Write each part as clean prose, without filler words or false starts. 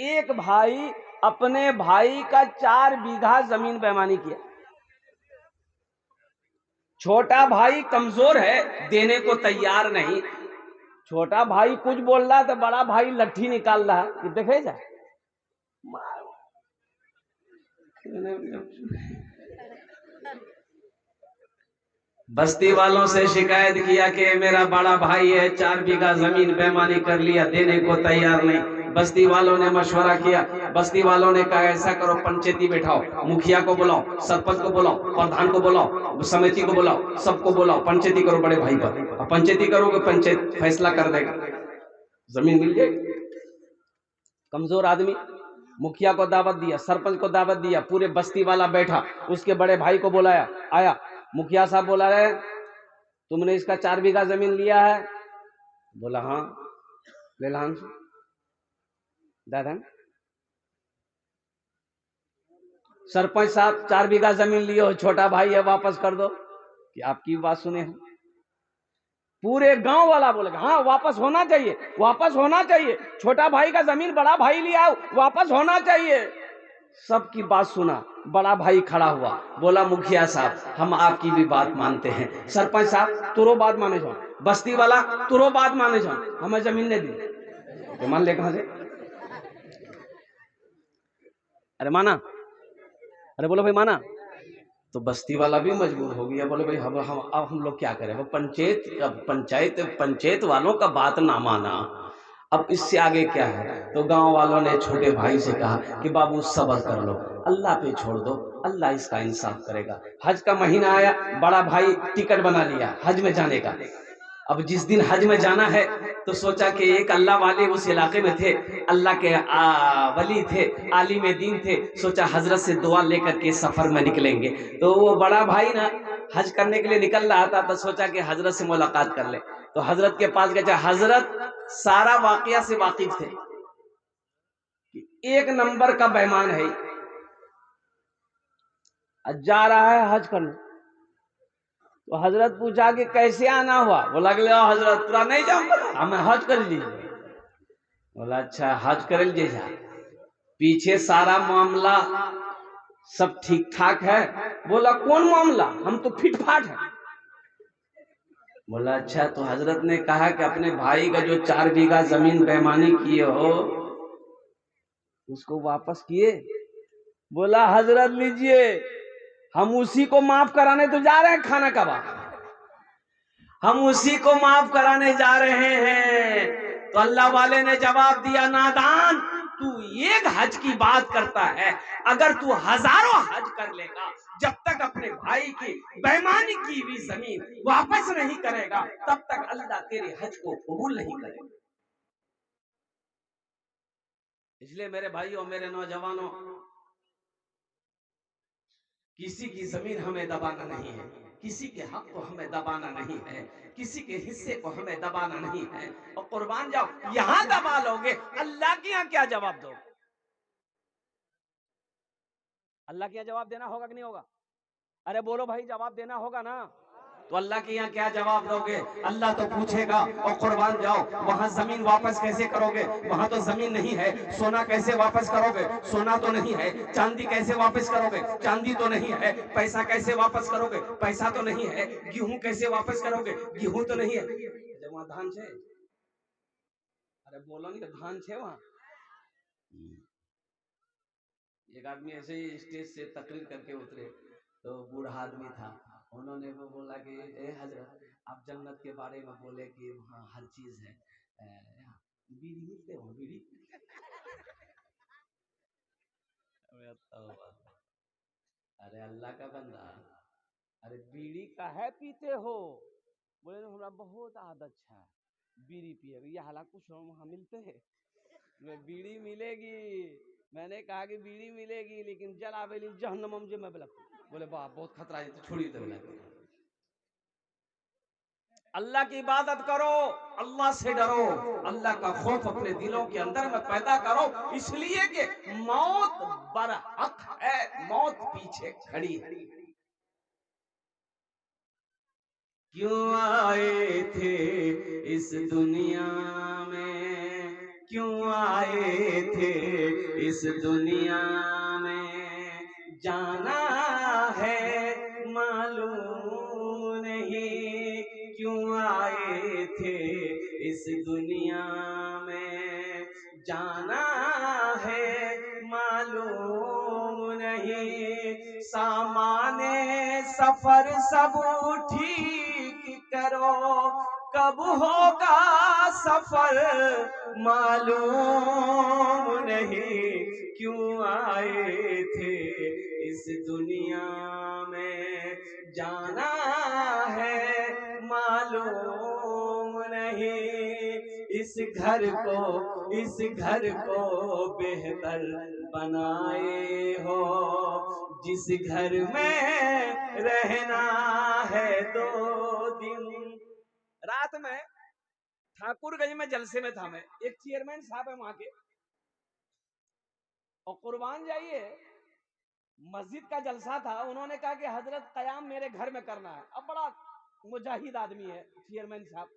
एक भाई अपने भाई का 4 बीघा जमीन बेईमानी किया। छोटा भाई कमजोर है, देने को तैयार नहीं। छोटा भाई कुछ बोल रहा तो बड़ा भाई लट्ठी निकाल रहा है कि देखे जाए। बस्ती वालों से शिकायत किया कि मेरा बड़ा भाई है, 4 बीघा जमीन बेईमानी कर लिया, देने को तैयार नहीं। बस्ती वालों ने मशवरा किया। बस्ती वालों ने कहा ऐसा करो, पंचायती बैठाओ, मुखिया को बुलाओ, सरपंच को बुलाओ, प्रधान को बुलाओ, समिति को बुलाओ, सबको बुलाओ, पंचायती करो बड़े भाई पर। पंचायती करोगे, पंचायत फैसला कर देगा, जमीन मिल जाएगी। कमजोर आदमी, मुखिया को दावत दिया, सरपंच को दावत दिया, पूरे बस्ती वाला बैठा, उसके बड़े भाई को बुलाया, आया। मुखिया साहब बोला है तुमने इसका 4 बीघा जमीन लिया है? बोला हाँ। ले लान दादा। सरपंच साहब 4 बीघा जमीन लिए हो, छोटा भाई है, वापस कर दो। कि आपकी बात सुने हैं? पूरे गांव वाला बोलेगा हाँ वापस होना चाहिए, वापस होना चाहिए, छोटा भाई का जमीन बड़ा भाई लिया, वापस होना चाहिए। सबकी बात सुना। बड़ा भाई खड़ा हुआ, बोला मुखिया साहब हम आपकी भी बात मानते हैं। सरपंच साहब तुरो बात माने जाओ, बस्ती वाला तुरो बात माने जाओ, हमें जमीन नहीं दी। तो मान ले कहां से? अरे माना, अरे बोलो भाई माना। तो बस्ती वाला भी मजबूर हो गया, बोले भाई अब हम लोग क्या करें? वो पंचायत वालों का बात ना माना, अब इससे आगे क्या है? तो गांव वालों ने छोटे भाई से कहा कि बाबू सब्र कर लो, अल्लाह पे छोड़ दो, अल्लाह इसका इंसाफ करेगा। हज का महीना आया, बड़ा भाई टिकट बना लिया हज में जाने का। अब जिस दिन हज में जाना है तो सोचा कि एक अल्लाह वाले उस इलाके में थे, अल्लाह के वली थे, आलिम दीन थे, सोचा हजरत से दुआ लेकर के सफर में निकलेंगे। तो वो बड़ा भाई ना हज करने के लिए निकल रहा था, तो सोचा कि हजरत से मुलाकात कर ले। तो हजरत के पास गया। हजरत सारा वाकया से वाकिफ थे कि एक नंबर का बेईमान है, जा रहा है हज करने। तो हजरत पूछा कि कैसे आना हुआ? बोला कि हजरत पूरा नहीं जाऊंगा, हमें हज कर लीजिए। बोला अच्छा हज कर लीजिए, पीछे सारा मामला सब ठीक ठाक है? बोला कौन मामला, हम तो फिट फाट है। बोला अच्छा तो हजरत ने कहा कि अपने भाई का जो 4 बीघा जमीन बेईमानी किए हो उसको वापस किए? बोला हजरत लीजिए, हम उसी को माफ कराने तो जा रहे हैं, खाना कबाब हम उसी को माफ कराने जा रहे हैं। तो अल्लाह वाले ने जवाब दिया नादान, तू एक हज की बात करता है, अगर तू हजारों हज कर लेगा, जब तक अपने भाई की बेईमानी की हुई जमीन वापस नहीं करेगा तब तक अल्लाह तेरे हज को कबूल नहीं करेगा। इसलिए मेरे भाइयों, मेरे नौजवानों, किसी की जमीन हमें दबाना नहीं है, किसी के हक को हमें दबाना नहीं है, किसी के हिस्से को हमें दबाना नहीं है। और कुर्बान जाओ, यहां दबा लोगे, अल्लाह के यहां क्या जवाब दो? अल्लाह के यहां जवाब देना होगा कि नहीं होगा? अरे बोलो भाई, जवाब देना होगा ना? तो अल्लाह के यहाँ क्या जवाब दोगे? अल्लाह तो पूछेगा। और कुर्बान जाओ, वहां जमीन वापस कैसे करोगे? वहां तो जमीन नहीं है। सोना कैसे वापस करोगे? सोना तो नहीं है। चांदी कैसे वापस करोगे? चांदी तो नहीं है। पैसा कैसे वापस करोगे? पैसा तो नहीं है। गेहूं कैसे वापस करोगे? गेहूं तो नहीं है। वहां धान छे? अरे बोलो नहीं, धान छे वहां? एक आदमी ऐसे ही स्टेज से तकरीर करके उतरे, तो बूढ़ा आदमी था, उन्होंने वो बोला कि ए हजरत, आप जन्नत के बारे में बोले कि वहाँ हर चीज है, बीड़ी मिलते हो? बीड़ी अरे अल्लाह का बंदा, अरे बीड़ी का है पीते हो? बोले हमारा बहुत आदत है बीड़ी पिए, ये हालांकि कुछ वहाँ मिलते हैं, बीड़ी मिलेगी। मैंने कहा कि बीड़ी मिलेगी लेकिन जला बेली जहन्नम जे मैं बोले बाप बहुत खतरा है, तो छोड़ी दे। अल्लाह की इबादत करो, अल्लाह से डरो, अल्लाह का खौफ अपने दिलों के अंदर में पैदा करो, इसलिए कि मौत बरहक है, मौत पीछे खड़ी है। क्यों आए थे इस दुनिया में, क्यों आए थे इस दुनिया में, जाना है मालूम नहीं, क्यों आए थे इस दुनिया में, जाना है मालूम नहीं। सामाने सफर सब ठीक करो, कब होगा सफर मालूम नहीं, क्यों आए थे इस दुनिया में, जाना है मालूम नहीं। इस घर को बेहतर बनाए हो, जिस घर में रहना है 2 दिन। रात में ठाकुरगंज में जलसे में था मैं, एक चेयरमैन साहब है वहां के, और कुर्बान जाइए मस्जिद का जलसा था। उन्होंने कहा कि हजरत कयाम मेरे घर में करना है। अब बड़ा मुजाहिद आदमी है चेयरमैन साहब,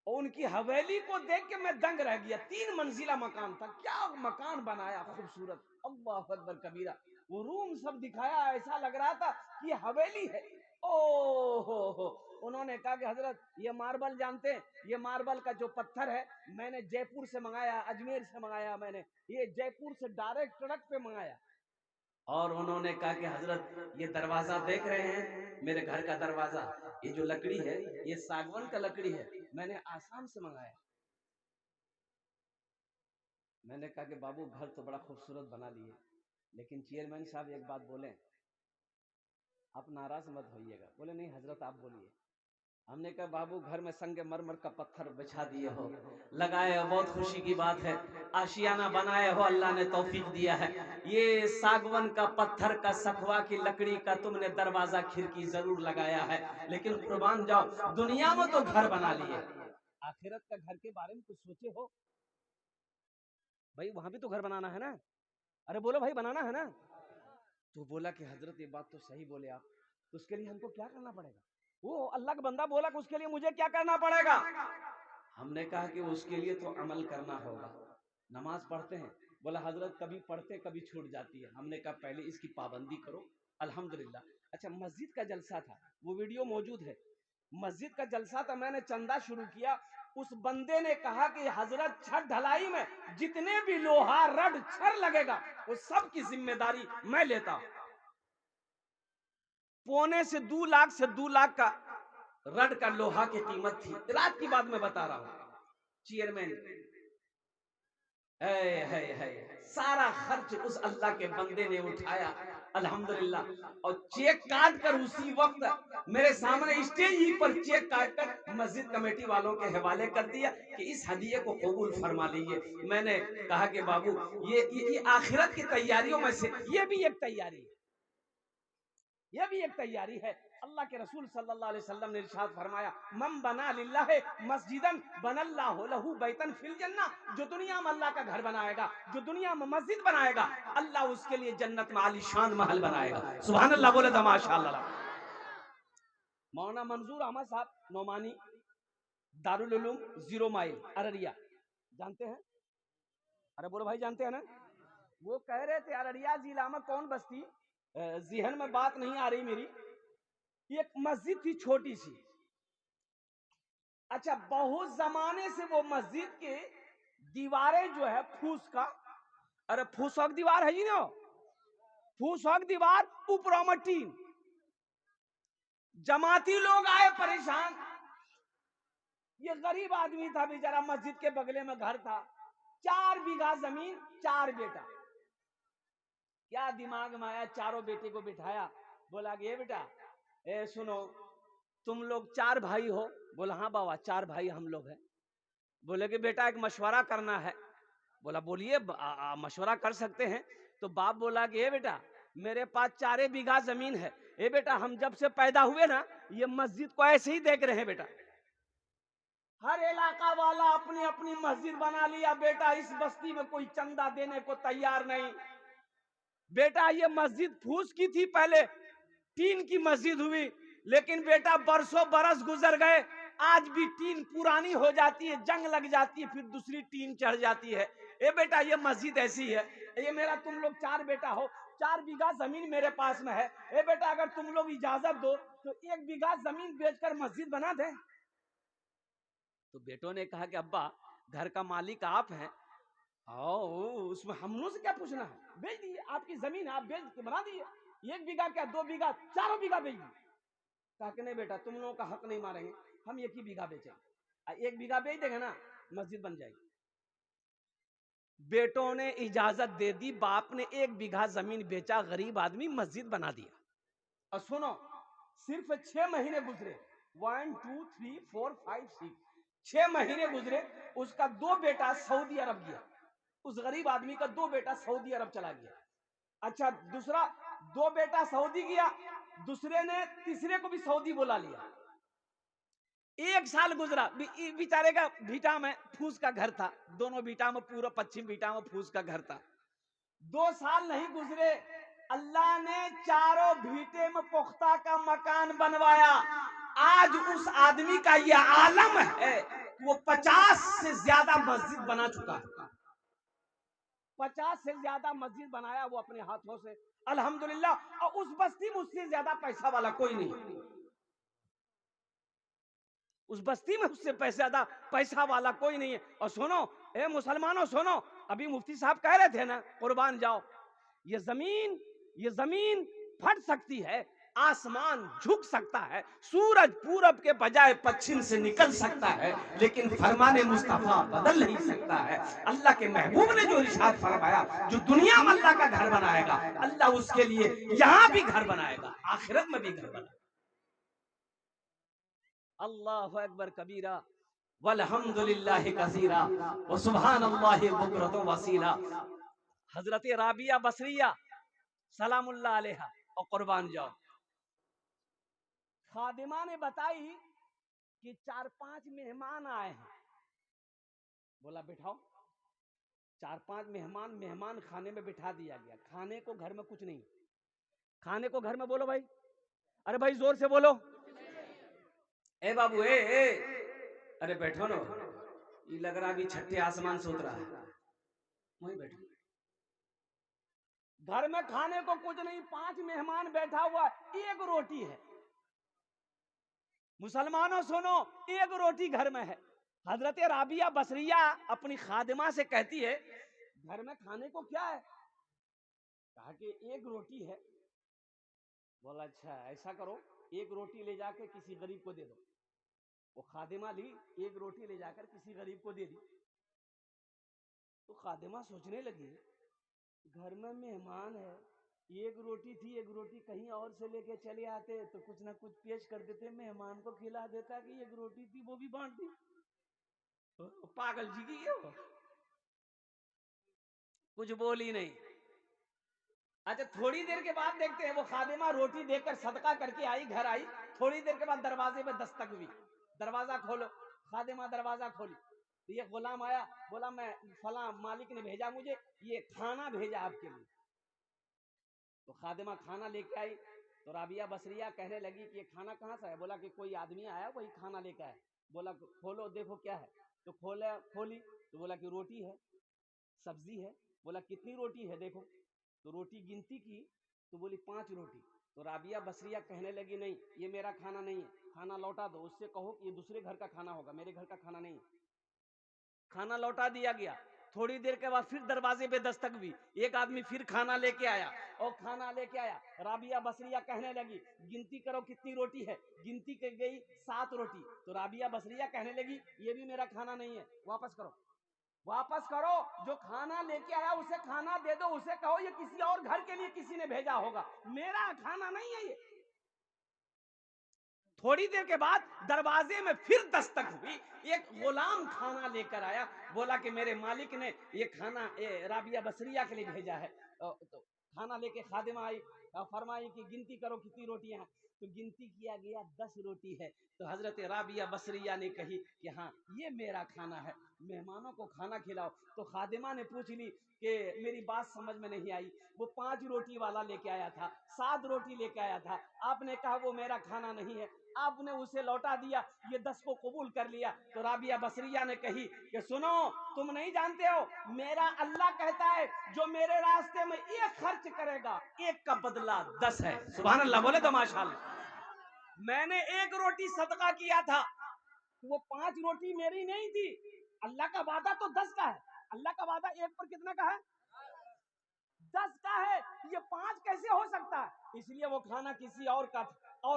और उनकी हवेली को देख के मैं दंग रह गया। 3 मंजिला मकान था, क्या मकान बनाया खूबसूरत, अल्लाह अकबर कबीरा। वो रूम सब दिखाया, ऐसा लग रहा था कि हवेली है। ओ हो। उन्होंने कहा कि हजरत ये मार्बल जानते हैं, ये मार्बल का जो पत्थर है मैंने जयपुर से मंगाया, अजमेर से मंगाया, मैंने ये जयपुर से डायरेक्ट ट्रक पे मंगाया। और उन्होंने कहा कि हजरत ये दरवाजा देख रहे हैं, मेरे घर का दरवाजा, ये जो लकड़ी है ये सागवान का लकड़ी है, मैंने आसाम से मंगाया। मैंने कहा कि बाबू घर तो बड़ा खूबसूरत बना लिए, लेकिन चेयरमैन साहब एक बात बोले, आप नाराज मत होइएगा। बोले नहीं हजरत आप बोलिए। हमने कहा बाबू घर में संगे मरमर का पत्थर बिछा दिए हो, लगाए हो, बहुत खुशी की बात है, आशियाना बनाए हो, अल्लाह ने तौफीक दिया है। ये सागवन का पत्थर का सखवा की लकड़ी का तुमने दरवाजा खिड़की जरूर लगाया है, लेकिन कुर्बान जाओ दुनिया में तो घर बना लिए, आखिरत का घर के बारे में कुछ सोचे हो? भाई वहां भी तो घर बनाना है ना। अरे बोलो भाई बनाना है ना। तो बोला कि हजरत ये बात तो सही बोले आप, तो उसके लिए हमको क्या करना पड़ेगा? वो अल्लाह का बंदा बोला कि उसके लिए मुझे क्या करना पड़ेगा? हमने कहा कि उसके लिए तो अमल करना होगा। नमाज पढ़ते हैं, बोला हजरत कभी पढ़ते कभी छूट जाती है। हमने कहा पहले इसकी पाबंदी करो, अल्हम्दुलिल्लाह। अच्छा मस्जिद का जलसा था, वो वीडियो मौजूद है। मस्जिद का जलसा था, मैंने चंदा शुरू किया। उस बंदे ने कहा कि हजरत छत ढलाई में जितने भी लोहा रड छर लगेगा वो सब की जिम्मेदारी मैं लेता हूं। 1.25 से 2 लाख का रड का लोहा की कीमत थी। रात की बात मैं बता रहा हूं। चेयरमैन है सारा खर्च उस अल्लाह के बंदे ने उठाया, अल्हम्दुलिल्लाह। और चेक काट कर उसी वक्त मेरे सामने स्टेज ही पर चेक काट कर मस्जिद कमेटी वालों के हवाले कर दिया कि इस हदिये को कबूल फरमा लीजिए। मैंने कहा कि बाबू ये आखिरत की तैयारियों में से ये भी एक तैयारी है, यह भी एक तैयारी है। अल्लाह के रसूल सल्लल्लाहु अलैहि वसल्लम ने इरशाद फरमाया, मन बना लिल्लाह मस्जिदन बनल्लाहु लहू बैतन फिल जन्नह। जो दुनिया में अल्लाह का घर बनाएगा, जो दुनिया में मस्जिद बनाएगा, अल्लाह उसके लिए जन्नत में आलीशान महल बनाएगा। सुभान अल्लाह बोले तो माशाअल्लाह। मौलाना मंजूर अहमद साहब नोमानी, दारुल उलूम 0 माइल अररिया, जानते हैं? अरे बोलो भाई जानते हैं ना। वो कह रहे थे अररिया जिला में कौन बस्ती, जिहन में बात नहीं आ रही मेरी, एक मस्जिद थी छोटी सी। अच्छा बहुत जमाने से वो मस्जिद के दीवारें जो है फूस का, अरे फूसक दीवार है जी ना, फूसक दीवार ऊपर में टीन। जमाती लोग आए परेशान, ये गरीब आदमी था बेचारा, मस्जिद के बगले में घर था, 4 बीघा जमीन, 4 बेटा। क्या दिमाग में आया, चारों बेटे को बिठाया, बोला कि ये बेटा ए सुनो, तुम लोग 4 भाई हो? बोला हाँ बाबा 4 भाई हम लोग हैं। बोले कि बेटा एक मशवरा करना है। बोला बोलिए मशवरा कर सकते हैं। तो बाप बोला कि ये बेटा मेरे पास 4 बीघा जमीन है, ये बेटा हम जब से पैदा हुए ना ये मस्जिद को ऐसे ही देख रहे हैं बेटा, हर इलाका वाला अपनी अपनी मस्जिद बना लिया, बेटा इस बस्ती में कोई चंदा देने को तैयार नहीं। बेटा ये मस्जिद फूस की थी, पहले टीन की मस्जिद हुई, लेकिन बेटा बरसों बरस गुजर गए, आज भी टीन पुरानी हो जाती है, जंग लग जाती है, फिर दूसरी टीन चढ़ जाती है। ए बेटा ये मस्जिद ऐसी है, ये मेरा तुम लोग 4 बेटा हो, 4 बीघा जमीन मेरे पास में है। ए बेटा अगर तुम लोग इजाजत दो तो 1 बीघा जमीन बेचकर मस्जिद बना दे। तो बेटों ने कहा कि अब्बा घर का मालिक आप हैं, उसमें हम लोग से क्या पूछना है, बेच दिए, आपकी जमीन आप बेच के बना दिए। 1 बीघा क्या 2 बीघा 4 बीघा बेच दिए। कहा कि नहीं बेटा तुम लोगों का हक नहीं मारेंगे, हम 1 ही बीघा बेचेंगे, 1 बीघा बेच देंगे ना मस्जिद बन जाएगी। बेटों ने इजाजत दे दी, बाप ने 1 बीघा जमीन बेचा, गरीब आदमी मस्जिद बना दिया। और सुनो सिर्फ 6 महीने गुजरे, 1 2 3 4 5 6 6 महीने गुजरे, उसका 2 बेटा सऊदी अरब गया। उस गरीब आदमी का 2 बेटा सऊदी अरब चला गया। अच्छा दूसरा 2 बेटा सऊदी गया, दूसरे ने तीसरे को भी सऊदी बुला लिया। 1 साल गुजरा, बेचारे का भीटा में फूस का घर था, दोनों भीटा में, पूरा पश्चिम भीटा में फूस का घर था। 2 साल नहीं गुजरे, अल्लाह ने चारों भीटे में पुख्ता का मकान बनवाया। आज उस आदमी का यह आलम है, वो 50 से ज्यादा मस्जिद बना चुका है। 50 से ज्यादा मस्जिद बनाया वो अपने हाथों से, अल्हम्दुलिल्लाह। और उस बस्ती में उससे ज्यादा पैसा वाला कोई नहीं, उस बस्ती में उससे ज्यादा पैसा वाला कोई नहीं है। और सुनो ए मुसलमानों सुनो, अभी मुफ्ती साहब कह रहे थे ना कुर्बान जाओ, ये जमीन फट सकती है, आसमान झुक सकता है, सूरज पूरब के बजाय पश्चिम से निकल सकता है, लेकिन फरमाने मुस्तफा बदल नहीं सकता है। अल्लाह के महबूब ने जो इरशाद फरमाया, जो दुनिया में अल्लाह का घर बनाएगा, अल्लाह उसके लिए यहां भी घर बनाएगा, आखिरत में भी घर बनाएगा। अल्लाहु अकबर कबीरा वल्हम्दुलिल्लाहि कसीरा व सुब्हानल्लाहि बुकरतु वसीला। हजरत राबिया बसरिया सलामुल्लाह अलैहा और कुर्बान जाओ, खादिमा ने बताई कि 4-5 मेहमान आए हैं। बोला बिठाओ, 4-5 मेहमान खाने में बिठा दिया गया। खाने को घर में कुछ नहीं, खाने को घर में बोलो भाई, अरे भाई जोर से बोलो, ए बाबू ए अरे बैठो ना, ये लग रहा अभी छठे आसमान से उतरा है, वहीं बैठो। घर में खाने को कुछ नहीं, 5 मेहमान बैठा हुआ, 1 रोटी है। मुसलमानों सुनो, 1 रोटी घर में है। हजरत राबिया बसरिया अपनी खादिमा से कहती है घर में खाने को क्या है? कहा कि 1 रोटी है। बोला अच्छा ऐसा करो, 1 रोटी ले जाकर किसी गरीब को दे दो। वो खादिमा ली, 1 रोटी ले जाकर किसी गरीब को दे दी। तो खादिमा सोचने लगी घर में मेहमान है, 1 रोटी थी, 1 रोटी कहीं और से लेके चले आते तो कुछ ना कुछ पेश कर देते, मेहमान को खिला देता कि 1 रोटी थी वो भी बांट दी। तो पागल जी की है वो, कुछ बोली नहीं। अच्छा थोड़ी देर के बाद देखते हैं वो खादिमा रोटी देकर सदका करके आई, घर आई। थोड़ी देर के बाद दरवाजे पे दस्तक हुई, दरवाजा खोलो। खादिमा दरवाजा खोली तो ये गुलाम आया, बोला मैं फला मालिक ने भेजा मुझे, ये खाना भेजा आपके लिए। तो खादिमा खाना लेके आई तो राबिया बसरिया कहने लगी कि ये खाना कहाँ से है? बोला कि कोई आदमी आया वही खाना लेकर आया। बोला खोलो देखो क्या है। तो खोली तो बोला कि रोटी है, सब्जी है। बोला कितनी रोटी है देखो, तो रोटी गिनती की तो बोली 5 रोटी। तो राबिया बसरिया कहने लगी नहीं ये मेरा खाना नहीं है, खाना लौटा दो, उससे कहो कि ये दूसरे घर का खाना होगा, मेरे घर का खाना नहीं है। खाना लौटा दिया गया। थोड़ी देर के बाद फिर दरवाजे पे दस्तक हुई, एक आदमी फिर खाना लेके आया और खाना लेके आया। राबिया बसरिया कहने लगी गिनती करो कितनी रोटी है। गिनती की गई 7 रोटी। तो राबिया बसरिया कहने लगी ये भी मेरा खाना नहीं है, वापस करो, वापस करो। जो खाना लेके आया उसे खाना दे दो, उसे कहो ये किसी और घर के लिए किसी ने भेजा होगा, मेरा खाना नहीं है ये। थोड़ी देर के बाद दरवाजे में फिर दस्तक हुई, एक गुलाम खाना लेकर आया। बोला कि मेरे मालिक ने ये खाना राबिया बसरिया के लिए भेजा है। तो खाना लेके खादिमा आई, फरमाई कि गिनती करो कितनी रोटियां हैं। तो गिनती किया गया 10 रोटी है। तो हजरत राबिया बसरिया ने कही कि हाँ ये मेरा खाना है, मेहमानों को खाना खिलाओ। तो खादिमा ने पूछ ली कि मेरी बात समझ में नहीं आई, वो 5 रोटी वाला लेके आया था, 7 रोटी लेके आया था, आपने कहा वो मेरा खाना नहीं है, आपने उसे लौटा दिया, ये 10 को कबूल कर लिया। तो राबिया बसरिया ने कही कि सुनो, तुम नहीं जानते हो, मेरा अल्लाह कहता है जो मेरे रास्ते में एक खर्च करेगा, एक का बदला 10 है। सुभान अल्लाह बोले तो माशाअल्लाह। मैंने एक रोटी सदका किया था, वो 5 रोटी मेरी नहीं थी। अल्लाह का वादा तो 10 का है। अल्लाह का वादा एक पर कितना का है? 10 का है। ये 5 कैसे हो सकता है? इसलिए वो खाना किसी और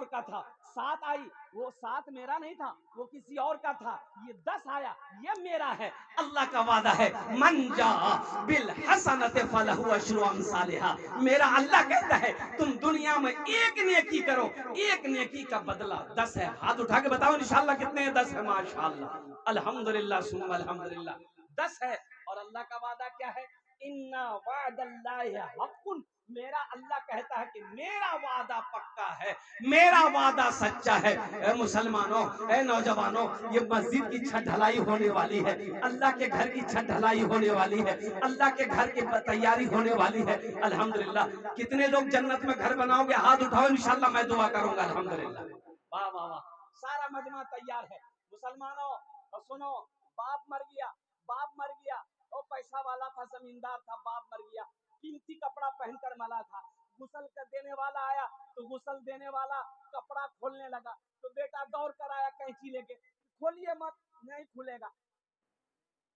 का था। 7 आई, वो 7 मेरा नहीं था, वो किसी और का था। ये 10 आया, ये मेरा है। अल्लाह का वादा है, मन जा बिल हसनते फलहु अशरु अमसालिहा। मेरा अल्लाह कहता है तुम दुनिया में एक नेकी करो, एक नेकी का बदला 10 है। हाथ उठा के बताओ इंशाअल्लाह कितने हैं? 10 है। माशाअल्लाह, अल्हम्दुलिल्लाह सुम्मा अल्हम्दुलिल्लाह, 10 है। और अल्लाह का वादा क्या है? इन्ना वादल्लाहि हक़्क़ुन। मेरा अल्लाह कहता है कि मेरा वादा पक्का है, मेरा वादा सच्चा है। ए मुसलमानों, ए नौजवानों, ये मस्जिद की छत ढलाई होने वाली है, अल्लाह के घर की छत ढलाई होने वाली है, अल्लाह के घर की तैयारी होने वाली है। अल्हम्दुलिल्लाह। कितने लोग जन्नत में घर बनाओगे? हाथ उठाओ, इंशाअल्लाह मैं दुआ करूंगा। अल्हम्दुलिल्लाह। वाह वाह वाह। सारा मजमा तैयार है। मुसलमानों और सुनो, बाप मर गया, बाप मर गया, वो पैसा वाला था, जमींदार था, बाप मर गया, कीमती कपड़ा पहनकर मला था। गुसल कर देने वाला आया तो गुसल देने वाला कपड़ा खोलने लगा, तो बेटा दौड़ कर आया कैंची लेके, खोलिए मत, नहीं खुलेगा,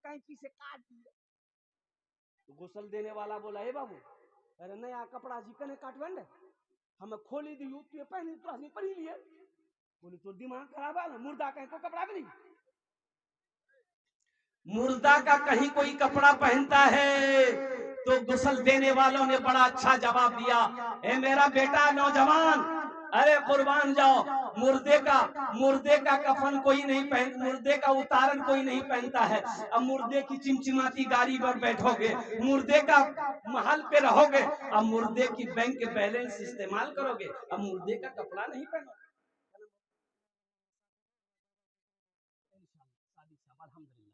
कैंची से काट दिए। तो गुसल देने वाला बोला, हे बाबू, अरे नया कपड़ा जी कने काटवेंगे, हमें खोली दी तो पहनी तो नहीं पहनी लिए। बोली तो दिमाग खराब है ना, मुर्दा कहीं को कपड़ा भी नहीं, मुर्दा का कहीं कोई कपड़ा पहनता है। तो गुसल देने वालों ने बड़ा अच्छा जवाब दिया, ए मेरा बेटा नौजवान, अरे कुर्बान जाओ, मुर्दे का कफन कोई नहीं पहन, मुर्दे का उतारन कोई नहीं पहनता है। अब मुर्दे की चिमचिमाती गाड़ी पर बैठोगे, मुर्दे का महल पे रहोगे, अब मुर्दे की बैंक बैलेंस इस्तेमाल करोगे, अब मुर्दे का कपड़ा नहीं पहनोगे।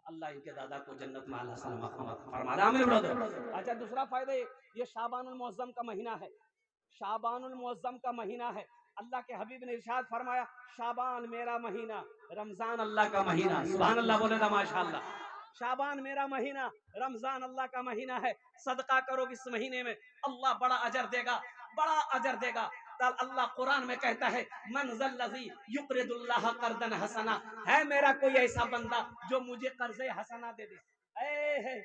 अल्लाह इनके दादा को जन्नत में अल्लाह सलामत फरमा। आमीन ब्रदर। अच्छा, दूसरा फायदा ये शाबानुल मुअज्जम का महीना है, शाबानुल मुअज्जम का महीना है। अल्लाह के हबीब ने इरशाद फरमाया, शाबान मेरा महीना, रमजान अल्लाह का महीना। सुभान अल्लाह बोले ना माशाअल्लाह। शाबान मेरा महीना, रमजान अल्लाह का महीना है। सदका करो इस महीने में, अल्लाह बड़ा अजर देगा, बड़ा अजर देगा। अल्लाह कुरान में कहता है, मन ज़ल्लज़ी युक़रिदुल्लाह क़र्ज़न हसना। है मेरा कोई ऐसा बंदा जो मुझे कर्ज़े हसना दे दे। है,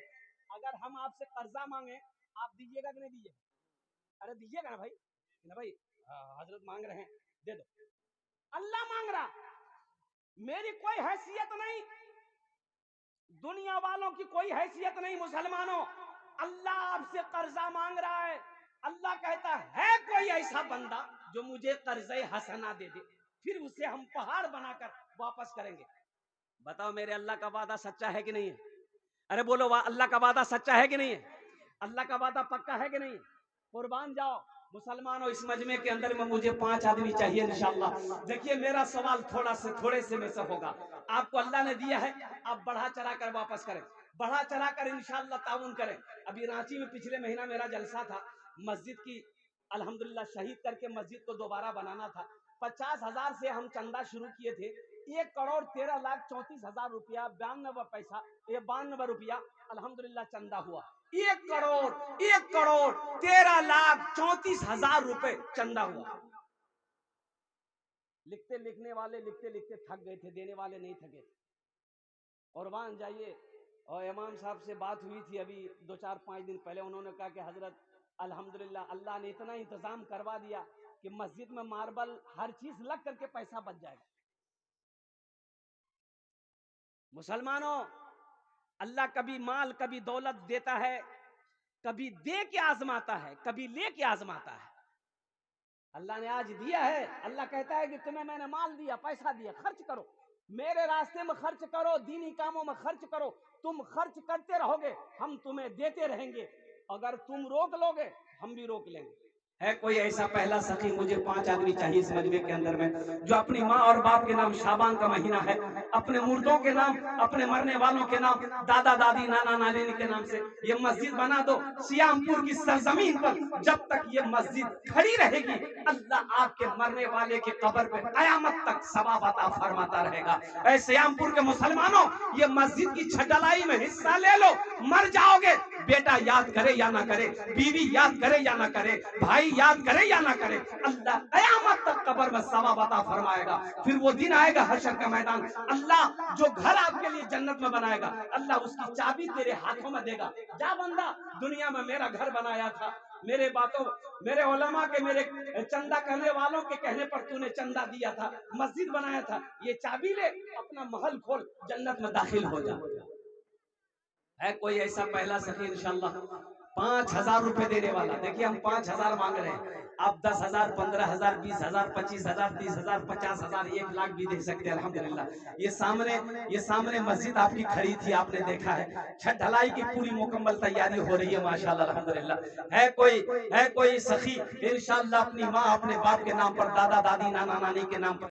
अगर हम आपसे कर्जा मांगे, आप दीजिएगा कि नहीं दीजिएगा? अरे दीजिएगा ना भाई, ना भाई, हजरत मांग रहे हैं, दे दो। अल्लाह मांग रहा, मेरी कोई हैसियत नहीं, दुनिया वालों की कोई हैसियत नहीं। मुसलमानों, अल्लाह आपसे कर्जा मांग रहा है। अल्लाह कहता है कोई ऐसा बंदा जो मुझे कर्जे हसना दे दे, फिर उसे हम पहाड़ बनाकर वापस करेंगे। बताओ मेरे अल्लाह का वादा सच्चा है कि नहीं है? अरे बोलो, वाह, अल्लाह का वादा सच्चा है कि नहीं है? अल्लाह का वादा पक्का है कि नहीं? कुर्बान जाओ। मुसलमानों, इस मजमे के अंदर में मुझे 5 आदमी चाहिए इंशाअल्लाह। देखिए, मेरा सवाल थोड़े से में से होगा। आपको अल्लाह ने दिया है, आप बढ़ा चढ़ा कर वापस करें, बढ़ा चढ़ा कर इंशाअल्लाह ताउन करें। अभी रांची में पिछले महीना मेरा जलसा था, मस्जिद की अल्हम्दुलिल्लाह शहीद करके मस्जिद को दोबारा बनाना था। 50,000 से हम चंदा शुरू किए थे। 1,13,34,000 रुपया 92 पैसा, ये 92 रुपया अल्हम्दुलिल्लाह चंदा हुआ। 1,13,34,000 रुपए चंदा हुआ। लिखने वाले लिखते लिखते थक गए थे, देने वाले नहीं थके थे। कुर्बान जाइए। और इमाम साहब से बात हुई थी अभी 2-4-5 दिन पहले, उन्होंने कहा कि हजरत अल्हम्दुलिल्लाह अल्लाह ने इतना इंतजाम करवा दिया कि मस्जिद में मार्बल हर चीज लग करके पैसा बच जाएगा। मुसलमानों, अल्लाह कभी माल कभी दौलत देता है, कभी दे के आजमाता है, कभी ले के आजमाता है। अल्लाह ने आज दिया है, अल्लाह कहता है कि तुम्हें मैंने माल दिया, पैसा दिया, खर्च करो, मेरे रास्ते में खर्च करो, दीनी कामों में खर्च करो। तुम खर्च करते रहोगे, हम तुम्हें देते रहेंगे। अगर तुम रोक लोगे, हम भी रोक लेंगे। है कोई ऐसा पहला सखी? मुझे 5 आदमी चाहिए इस मजमे के अंदर में, जो अपनी माँ और बाप के नाम शाबान का महीना है, अपने मुर्दों के नाम, अपने मरने वालों के नाम, दादा दादी नाना नानी के नाम से ये मस्जिद बना दो सियामपुर की सरजमीन पर। जब तक ये मस्जिद खड़ी रहेगी, अल्लाह आपके मरने वाले के कब्र पे कयामत तक सवाब अता फरमाता रहेगा। ऐ सियामपुर के मुसलमानों, ये मस्जिद की छटलाई में हिस्सा ले लो। मर जाओगे, बेटा याद करे या ना करे, बीवी याद करे या ना करे, भाई याद करे या ना करे, अल्लाह कयामत तक कब्र में सवाब अता फरमाएगा। फिर वो दिन आएगा हशर का मैदान, अल्लाह जो घर आपके लिए जन्नत में बनाएगा, अल्लाह उसकी चाबी तेरे हाथों में देगा। जा बंदा, दुनिया में मेरा घर बनाया था, मेरे बातों, मेरे उलमा के, मेरे चंदा करने वालों के कहने पर तूने चंदा दिया था, मस्जिद बनाया था, ये चाबी ले, अपना महल खोल, जन्नत में दाखिल हो जा। है कोई ऐसा पहला सखी? इंशाल्लाह 5,000 रुपए देने वाला। देखिए हम 5,000 मांग रहे हैं, आप 10,000, 15,000, 20,000, 25,000, 30,000, 50,000, 1,00,000 भी दे सकते हैं। अल्हम्दुलिल्लाह ये सामने मस्जिद आपकी खड़ी थी, आपने देखा है, छत ढलाई की पूरी मुकम्मल तैयारी हो रही है माशाल्लाह अल्हम्दुलिल्लाह। है कोई सखी इंशाल्लाह अपनी माँ अपने बाप के नाम पर, दादा दादी नाना नानी के नाम पर